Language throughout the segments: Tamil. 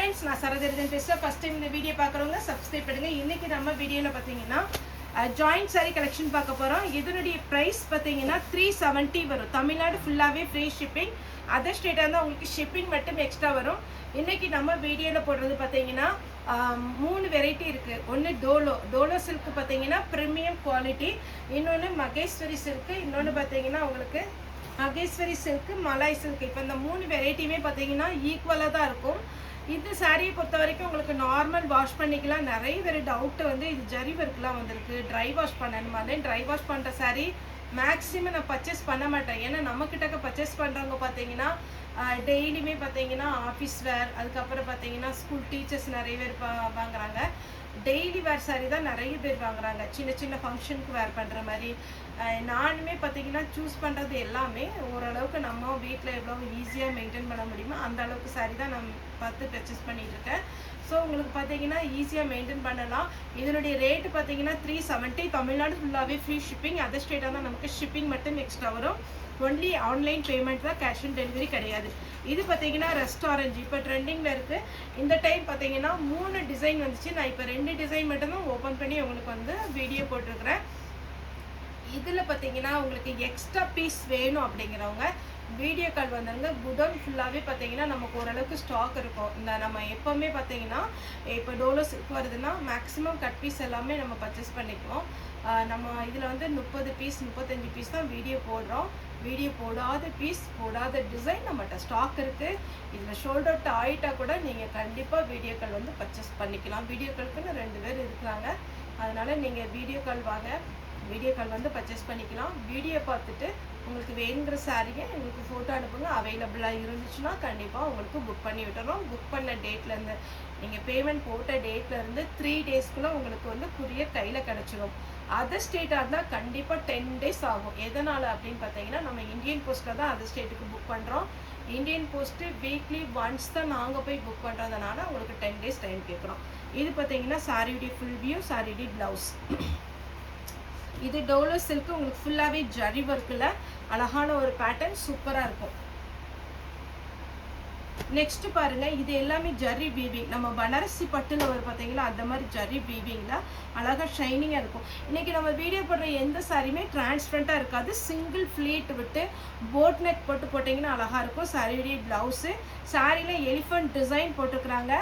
ஃப்ரெண்ட்ஸ், நான் சரதரிதன் பேசுகிறேன். ஃபஸ்ட் டைம் இந்த வீடியோ பார்க்குறவங்க சப்ஸ்கிரைப் பண்ணுங்கள். இன்றைக்கி நம்ம வீடியோவில் பார்த்தீங்கன்னா ஜாயிண்ட் சாரீ கலெக்ஷன் பார்க்க போகிறோம். இதனுடைய ப்ரைஸ் பார்த்தீங்கன்னா 370 வரும். தமிழ்நாடு ஃபுல்லாகவே ஃப்ரீ ஷிப்பிங். அதர் ஸ்டேட்டாக இருந்தால் உங்களுக்கு ஷிப்பிங் மட்டும் எக்ஸ்ட்ரா வரும். இன்றைக்கி நம்ம வீடியோவில் போடுறது பார்த்தீங்கன்னா 3 வெரைட்டி இருக்குது. ஒன்று டோலோ சில்க்கு பார்த்தீங்கன்னா ப்ரீமியம் குவாலிட்டி, இன்னொன்று மகேஸ்வரி சில்க்கு, இன்னொன்று பார்த்தீங்கன்னா உங்களுக்கு மகேஸ்வரி சில்க்கு, மலாய் சில்க்கு. இப்போ இந்த 3 வெரைட்டியுமே பார்த்தீங்கன்னா ஈக்குவலாக தான் இருக்கும். இந்த சாரியை பொறுத்த வரைக்கும் உங்களுக்கு நார்மல் வாஷ் பண்ணிக்கலாம். நிறைய பேர் டவுட்டு வந்து இது ஜரி ஒர்க்லாம் வந்திருக்கு, ட்ரை வாஷ் பண்ணணுமா? ட்ரை வாஷ் பண்ணுற சாரீ மேக்ஸிமம் நான் பர்ச்சேஸ் பண்ண மாட்டேன். ஏன்னா நம்மக்கிட்ட பர்ச்சேஸ் பண்ணுறவங்க பார்த்தீங்கன்னா டெய்லியுமே பார்த்தீங்கன்னா ஆஃபீஸ் வேர், அதுக்கப்புறம் பார்த்தீங்கன்னா ஸ்கூல் டீச்சர்ஸ் நிறைய பேர் வாங்குறாங்க. டெய்லி வேர் சாரீ தான் நிறைய பேர் வாங்குறாங்க, சின்ன சின்ன ஃபங்க்ஷனுக்கு வேர் பண்ணுற மாதிரி. நானுமே பார்த்தீங்கன்னா சூஸ் பண்ணுறது எல்லாமே ஓரளவுக்கு நம்ம வீட்டில் எவ்வளோ ஈஸியாக மெயின்டைன் பண்ண முடியுமோ அந்த அளவுக்கு சாரீ தான் நான் பார்த்து பர்ச்சேஸ் பண்ணிகிட்டு இருக்கேன். ஸோ உங்களுக்கு பார்த்தீங்கன்னா ஈஸியாக மெயின்டைன் பண்ணலாம். இதனுடைய ரேட்டு பார்த்தீங்கன்னா 370. தமிழ்நாடு ஃபுல்லாகவே ஃப்ரீ ஷிப்பிங். அதர் ஸ்டேட்டாக தான் நமக்கு ஷிப்பிங் மட்டும் எக்ஸ்ட்ரா வரும். ஒன்லி ஆன்லைன் பேமெண்ட் தான், கேஷ் ஆன் டெலிவரி கிடையாது. இது பார்த்தீங்கன்னா ரெஸ்ட் ஆரஞ்சு இப்போ ட்ரெண்டிங்கில் இருக்குது. இந்த டைம் பார்த்தீங்கன்னா 3 டிசைன் வந்துச்சு. நான் இப்போ 2 டிசைன் மட்டும்தான் ஓப்பன் பண்ணி உங்களுக்கு வந்து வீடியோ போட்டிருக்கிறேன். இதில் பார்த்தீங்கன்னா உங்களுக்கு எக்ஸ்ட்ரா பீஸ் வேணும் அப்படிங்கிறவங்க வீடியோ கால் வந்துருங்க. குடோன் ஃபுல்லாகவே பார்த்தீங்கன்னா நமக்கு ஓரளவுக்கு ஸ்டாக் இருக்கும். இந்த நம்ம எப்போவுமே பார்த்தீங்கன்னா இப்போ டோலோ சில்க் வருதுன்னா மேக்ஸிமம் கட் பீஸ் எல்லாமே நம்ம பர்ச்சேஸ் பண்ணிக்குவோம். நம்ம இதில் வந்து 30 பீஸ் 35 பீஸ் தான் வீடியோ போடுறோம். வீடியோ போடாத பீஸ் போடாத டிசைன் நம்மகிட்ட ஸ்டாக் இருக்குது. இதில் ஷோல்டர் அவுட் ஆகிட்டா கூட நீங்கள் கண்டிப்பாக வீடியோ கால் வந்து பர்ச்சேஸ் பண்ணிக்கலாம். வீடியோ காலுக்குன்னு 2 பேர் இருக்கிறாங்க. அதனால் நீங்கள் வீடியோ கால் வாங்க, வீடியோ கால் வந்து பர்ச்சேஸ் பண்ணிக்கலாம். வீடியோ பார்த்துட்டு உங்களுக்கு வேணுங்கிற சாரியை உங்களுக்கு ஃபோட்டோ அனுப்புங்க. அவைலபிளாக இருந்துச்சுன்னா கண்டிப்பாக உங்களுக்கு புக் பண்ணி விட்டுறோம். புக் பண்ண டேட்லேருந்து நீங்கள் பேமெண்ட் போட்ட டேட்லேருந்து 3 டேஸ்க்குள்ளே உங்களுக்கு வந்து குரியர் கையில் கிடச்சிடும். அதர் ஸ்டேட்டாக இருந்தால் கண்டிப்பாக 10 டேஸ் ஆகும். எதனால் அப்படின்னு பார்த்தீங்கன்னா நம்ம இந்தியன் போஸ்ட்டில் தான் அதர் ஸ்டேட்டுக்கு புக் பண்ணுறோம். இந்தியன் போஸ்ட்டு வீக்லி ஒன்ஸ் தான் நாங்கள் போய் புக் பண்ணுறதுனால உங்களுக்கு 10 டேஸ் டைம் கேட்குறோம். இது பார்த்தீங்கன்னா சாரியுடைய ஃபுல் வியூ, சாரியுடைய ப்ளவுஸ். இது டோலோ சில்க்கு, உங்களுக்கு ஃபுல்லாகவே ஜரி ஒர்க்கில் அழகான ஒரு பேட்டர்ன் சூப்பராக இருக்கும். நெக்ஸ்ட் பாருங்க, இது எல்லாமே ஜரி வீவிங். நம்ம பனாரசி பட்டுல ஒரு பார்த்தீங்களா அந்த மாதிரி ஜரி வீவிங்ல அழகாக ஷைனிங்காக இருக்கும். இன்னைக்கு நம்ம வீடியோ போடுற எந்த சாரியுமே டிரான்ஸ்பரண்ட்டாக இருக்காது. சிங்கிள் ஃப்ளீட் விட்டு போட் நெக் போட்டு போட்டிங்கன்னா அழகாக இருக்கும். சாரியுடைய ப்ளவுஸு, சாரியில் எலிஃபண்ட் டிசைன் போட்டுக்கிறாங்க.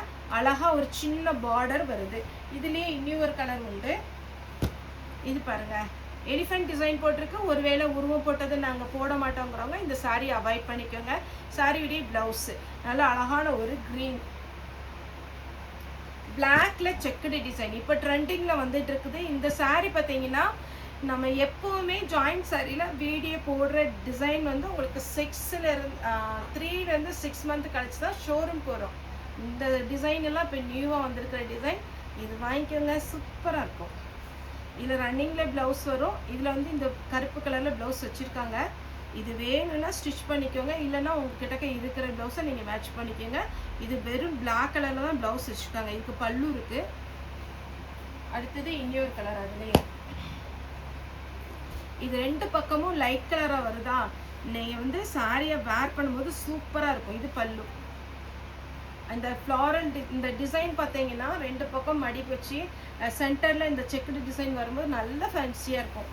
அழகாக ஒரு சின்ன பார்டர் வருது. இதுலேயே இன்னொரு கலர் உண்டு. இது பாருங்க, எலிஃபண்ட் டிசைன் போட்டிருக்கு. ஒருவேளை உருவம் போட்டது நாங்கள் போட மாட்டோங்கிறவங்க இந்த சாரீ அவாய்ட் பண்ணிக்கோங்க. சாரியுடைய பிளவுஸு நல்ல அழகான ஒரு க்ரீன் பிளாக்ல செக்குடு டிசைன் இப்போ ட்ரெண்டிங்கில் வந்துட்டு இருக்குது. இந்த சாரீ பார்த்தீங்கன்னா நம்ம எப்போவுமே ஜாயிண்ட் சாரியில் வீடியோ போடுற டிசைன் வந்து உங்களுக்கு 3 to 6 மந்த் கழிச்சு தான் ஷோரூம்க்கு வரும். இந்த டிசைன் எல்லாம் இப்போ நியூவாக வந்திருக்கிற டிசைன். இது வாங்கிக்கோங்க, சூப்பராக இருக்கும். இதில் ரன்னிங்கில் ப்ளவுஸ் வரும். இதில் வந்து இந்த கருப்பு கலரில் ப்ளவுஸ் வச்சுருக்காங்க. இது வேணும்னா ஸ்டிச் பண்ணிக்கோங்க, இல்லைன்னா உங்ககிட்ட இருக்கிற ப்ளவுஸை நீங்கள் மேட்ச் பண்ணிக்கோங்க. இது வெறும் பிளாக் கலரில் தான் ப்ளவுஸ் வச்சுருக்காங்க. இதுக்கு பல்லு இருக்குது. அடுத்தது இன்னொரு கலர், அதுலேயே இது 2 பக்கமும் லைட் கலராக வருதா. நீங்கள் வந்து சாரியை வேர் பண்ணும்போது சூப்பராக இருக்கும். இது பல்லு. அந்த ஃப்ளாரல் இந்த டிசைன் பார்த்தீங்கன்னா 2 பக்கம் மடிப்பு வச்சு சென்டரில் இந்த செக்குடு டிசைன் வரும்போது நல்ல ஃபேன்சியாக இருக்கும்.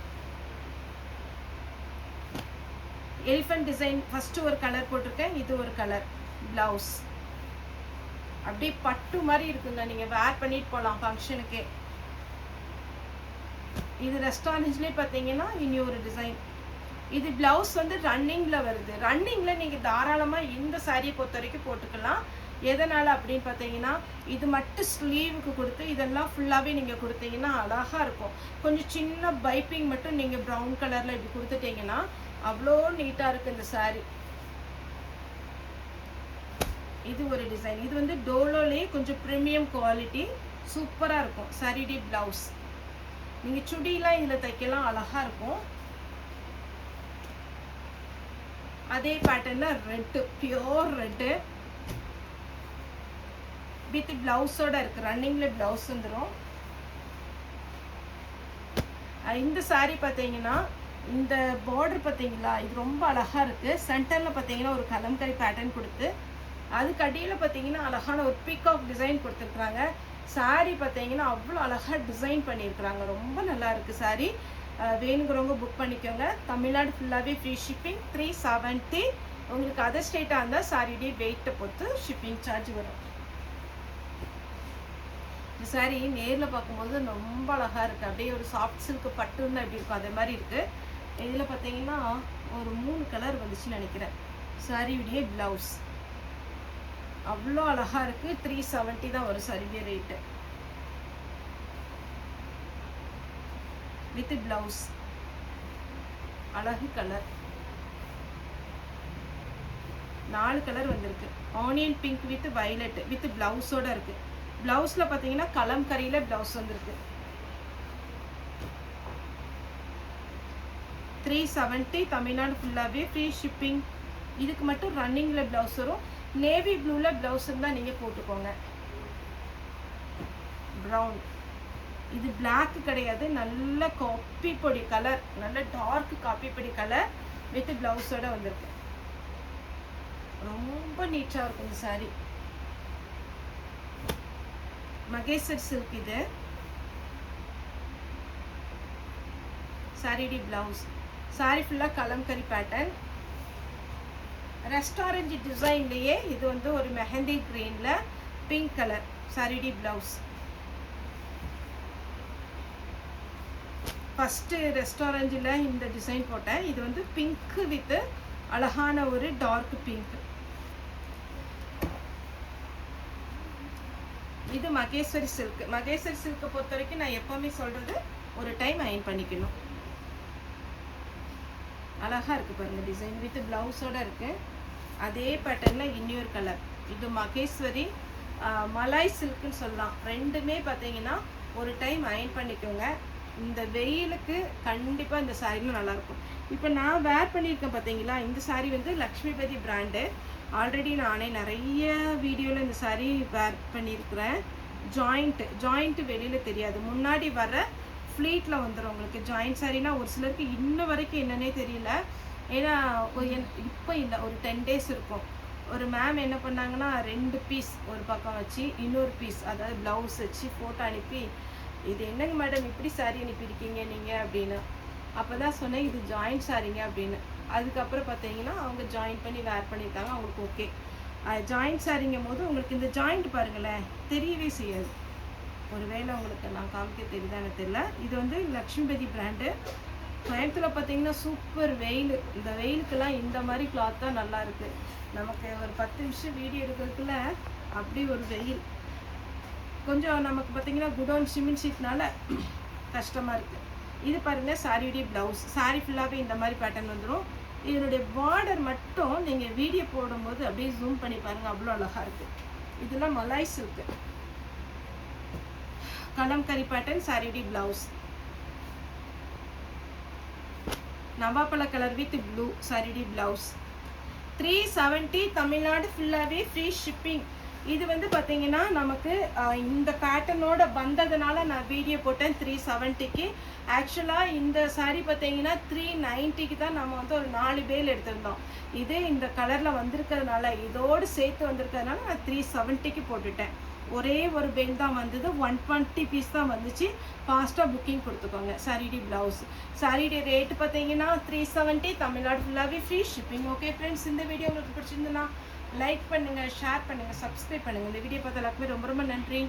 எலிஃபண்ட் டிசைன் ஃபஸ்ட்டு ஒரு கலர் போட்டிருக்கேன். இது ஒரு கலர் ப்ளவுஸ். அப்படியே பட்டு மாதிரி இருக்குங்க, நீங்கள் வேர் பண்ணிட்டு போகலாம் ஃபங்க்ஷனுக்கே. இது ரெஸ்டாரண்ட்ஸ்லேயே பார்த்தீங்கன்னா இன்னொரு டிசைன். இது ப்ளவுஸ் வந்து ரன்னிங்கில் வருது. ரன்னிங்கில் நீங்கள் தாராளமாக இந்த சாரியை பொறுத்த வரைக்கும் போட்டுக்கலாம். எதனால் அப்படின்னு பார்த்தீங்கன்னா இது மட்டும் ஸ்லீவுக்கு கொடுத்து இதெல்லாம் ஃபுல்லாகவே நீங்கள் கொடுத்தீங்கன்னா அழகாக இருக்கும். கொஞ்சம் சின்ன பைப்பிங் மட்டும் நீங்கள் ப்ரௌன் கலரில் இப்படி கொடுத்துட்டீங்கன்னா அவ்வளோ நீட்டாக இருக்குது இந்த சாரீ. இது ஒரு டிசைன். இது வந்து டோலோலேயே கொஞ்சம் ப்ரீமியம் குவாலிட்டி, சூப்பராக இருக்கும். சாரியுடைய ப்ளவுஸ் நீங்கள் சுடிலாம் இதில் தைக்கலாம், அழகாக இருக்கும். அதே பேட்டர்னில் ரெட்டு, பியோர் ரெட்டு வித் பிளவுஸோட இருக்கு. ரன்னிங்ல பிளவுஸ் வந்துடும். இந்த சாரீ பார்த்தீங்கன்னா இந்த பார்டர் பார்த்தீங்களா, இது ரொம்ப அழகா இருக்கு. சென்டர்ல பார்த்தீங்கன்னா ஒரு கலம்கரி பேட்டர்ன் கொடுத்து அதுக்கு அடியில் பார்த்தீங்கன்னா அழகான ஒரு பீகாக் டிசைன் கொடுத்துருக்குறாங்க. சாரீ பார்த்தீங்கன்னா அவ்வளோ அழகாக டிசைன் பண்ணியிருக்கிறாங்க. ரொம்ப நல்லா இருக்குது சாரீ. வேணுங்கிறவங்க புக் பண்ணிக்கோங்க. தமிழ்நாடு ஃபுல்லாகவே ஃப்ரீ ஷிப்பிங். 370. உங்களுக்கு அதர் ஸ்டேட்டாக இருந்தால் சாரியுடைய வெயிட்டை பொறுத்து ஷிப்பிங் சார்ஜ் வரும். இந்த சாரீ நேரில் பார்க்கும்போது ரொம்ப அழகாக இருக்குது. அப்படியே ஒரு சாஃப்ட் சில்க் பட்டுன்னு எப்படி இருக்கும் அதே மாதிரி இருக்குது. இதில் பார்த்தீங்கன்னா ஒரு 3 கலர் வந்துச்சுன்னு நினைக்கிறேன். சாரியுடைய ப்ளவுஸ் அவ்வளோ அழகாக இருக்குது. 370 தான் வரும் சாரியுடைய ரேட்டு வித் ப்ளவுஸ். அழகு கலர் 4 கலர் வந்திருக்கு. Onion pink with violet with ப்ளவுஸோடு இருக்குது. ப்ளவுஸில் பார்த்தீங்கன்னா கலம்கரியில் ப்ளவுஸ் வந்திருக்கு. 370 தமிழ்நாடு ஃபுல்லாகவே ஃப்ரீ ஷிப்பிங். இதுக்கு மட்டும் ரன்னிங்கில் ப்ளவுஸ் வரும். நேவி ப்ளூவில் ப்ளவுஸ் இருந்தால் நீங்கள் போட்டுக்கோங்க. ப்ரௌன், இது பிளாக் கிடையாது, நல்ல காப்பி பொடி கலர், நல்ல டார்க் காப்பி பொடி கலர் வித் ப்ளவுஸோட வந்திருக்கு. ரொம்ப நீட்டாக இருக்கும் இந்த சாரீ. மகேஸ்வர் சில்க் இது. சாரிடி ப்ளவுஸ். சாரி ஃபுல்லாக கலம்கரி பேட்டர்ன். ரெஸ்டாரண்ட் டிசைன்லேயே இது வந்து ஒரு மெஹந்தி க்ரீனில் பிங்க் கலர் சாரிடி ப்ளவுஸ். ஃபஸ்ட்டு ரெஸ்டாரண்ட்டில் இந்த டிசைன் போட்டேன். இது வந்து பிங்க் வித் அழகான ஒரு டார்க் பிங்க். இது மகேஸ்வரி சில்க். மகேஸ்வரி சில்க்கை பொறுத்த வரைக்கும் நான் எப்போவுமே சொல்கிறது ஒரு டைம் அயன் பண்ணிக்கணும். அழகாக இருக்குது பாருங்கள் டிசைன் வித் ப்ளவுஸோடு இருக்குது. அதே பேட்டர்னில் இன்னொரு கலர். இது மகேஸ்வரி மலாய் சில்க்குன்னு சொல்லலாம். ரெண்டுமே பார்த்தீங்கன்னா ஒரு டைம் அயன் பண்ணிக்கோங்க. இந்த வெயிலுக்கு கண்டிப்பாக இந்த சாரீலும் நல்லாயிருக்கும். இப்போ நான் வேர் பண்ணியிருக்கேன் பார்த்தீங்களா, இந்த சாரீ வந்து லக்ஷ்மிபதி பிராண்டு. ஆல்ரெடி நானே நிறைய வீடியோவில் இந்த சாரீ வேர் பண்ணியிருக்கிறேன். ஜாயிண்ட்டு வெளியில் தெரியாது. முன்னாடி வர ஃப்ளீட்டில் வந்துடும் உங்களுக்கு. ஜாயிண்ட் சாரீனா ஒரு சிலருக்கு இன்னும் வரைக்கும் என்னன்னே தெரியல. ஏன்னா இப்போ இல்லை, ஒரு 10 days இருக்கும். ஒரு மேம் என்ன பண்ணாங்கன்னா 2 பீஸ் ஒரு பக்கம் வச்சு இன்னொரு பீஸ் அதாவது ப்ளவுஸ் வச்சு ஃபோட்டோ அனுப்பி, இது என்னங்க மேடம் இப்படி சாரீ அனுப்பியிருக்கீங்க நீங்கள் அப்படின்னு. அப்போ தான் சொன்னேன் இது ஜாயிண்ட் சாரீங்க அப்படின்னு. அதுக்கப்புறம் பார்த்தீங்கன்னா அவங்க ஜாயின் பண்ணி வேர் பண்ணியிருக்காங்க. அவங்களுக்கு ஓகே. ஜாயிண்ட் சாரீங்கும் போது உங்களுக்கு இந்த ஜாயிண்ட் பாருங்களேன் தெரியவே செய்யாது. ஒரு வேளை உங்களுக்கு நான் காமிக்க தெரியுதான்னு தெரியல. இது வந்து லக்ஷ்மிபதி பிராண்டு. கோயம்புத்தூரில் பார்த்தீங்கன்னா சூப்பர் வெயில். இந்த வெயிலுக்கெல்லாம் இந்த மாதிரி கிளாத் தான் நல்லா இருக்குது. நமக்கு ஒரு 10 நிமிஷம் வீடியோ எடுக்கிறதுக்குள்ள அப்படி ஒரு வெயில். கொஞ்சம் நமக்கு பார்த்தீங்கன்னா குடோன் சிமெண்ட் ஷீட்னால கஷ்டமாக இருக்குது. இது பாருங்கள் சாரியுடைய ப்ளவுஸ். சாரீ ஃபுல்லாகவே இந்த மாதிரி பேட்டர்ன் வந்துடும். இதனுடைய பார்டர் மட்டும் நீங்கள் வீடியோ போடும்போது அப்படியே ஜூம் பண்ணி பாருங்கள், அவ்வளோ அழகாக இருக்குது. இதெல்லாம் மலாய் சில்க்கு கலம்கரி பேட்டர்ன் சாரியுடைய ப்ளவுஸ். நவாப்பழ கலர் வித் ப்ளூ சாரியுடைய ப்ளவுஸ். 370 தமிழ்நாடு ஃபுல்லாகவே ஃப்ரீ ஷிப்பிங். இது வந்து பார்த்தீங்கன்னா நமக்கு இந்த பேட்டர்னோட வந்ததுனால நான் வீடியோ போட்டேன் 370க்கு. ஆக்சுவலாக இந்த சாரீ பார்த்தீங்கன்னா 390க்கு தான் நம்ம வந்து ஒரு 4 பேல் எடுத்திருந்தோம். இது இந்த கலரில் வந்திருக்கிறதுனால இதோடு சேர்த்து வந்திருக்கிறதுனால நான் 370க்கு போட்டுட்டேன். ஒரே ஒரு பெல் தான் வந்தது. 120 பீஸ் தான் வந்துச்சு. ஃபாஸ்ட்டாக புக்கிங் கொடுத்துக்கோங்க. சாரிடி ப்ளவுஸ். சாரிடி ரேட்டு பார்த்தீங்கன்னா 370 தமிழ்நாடு ஃபுல்லாகவே ஃப்ரீ ஷிப்பிங். ஓகே ஃப்ரெண்ட்ஸ், இந்த வீடியோ உங்களுக்கு பிடிச்சிருந்துன்னா லைக் பண்ணுங்கள், ஷேர் பண்ணுங்கள், சப்ஸ்கிரைப் பண்ணுங்கள். இந்த வீடியோ பார்த்த எல்லாருக்குமே ரொம்ப ரொம்ப நன்றி.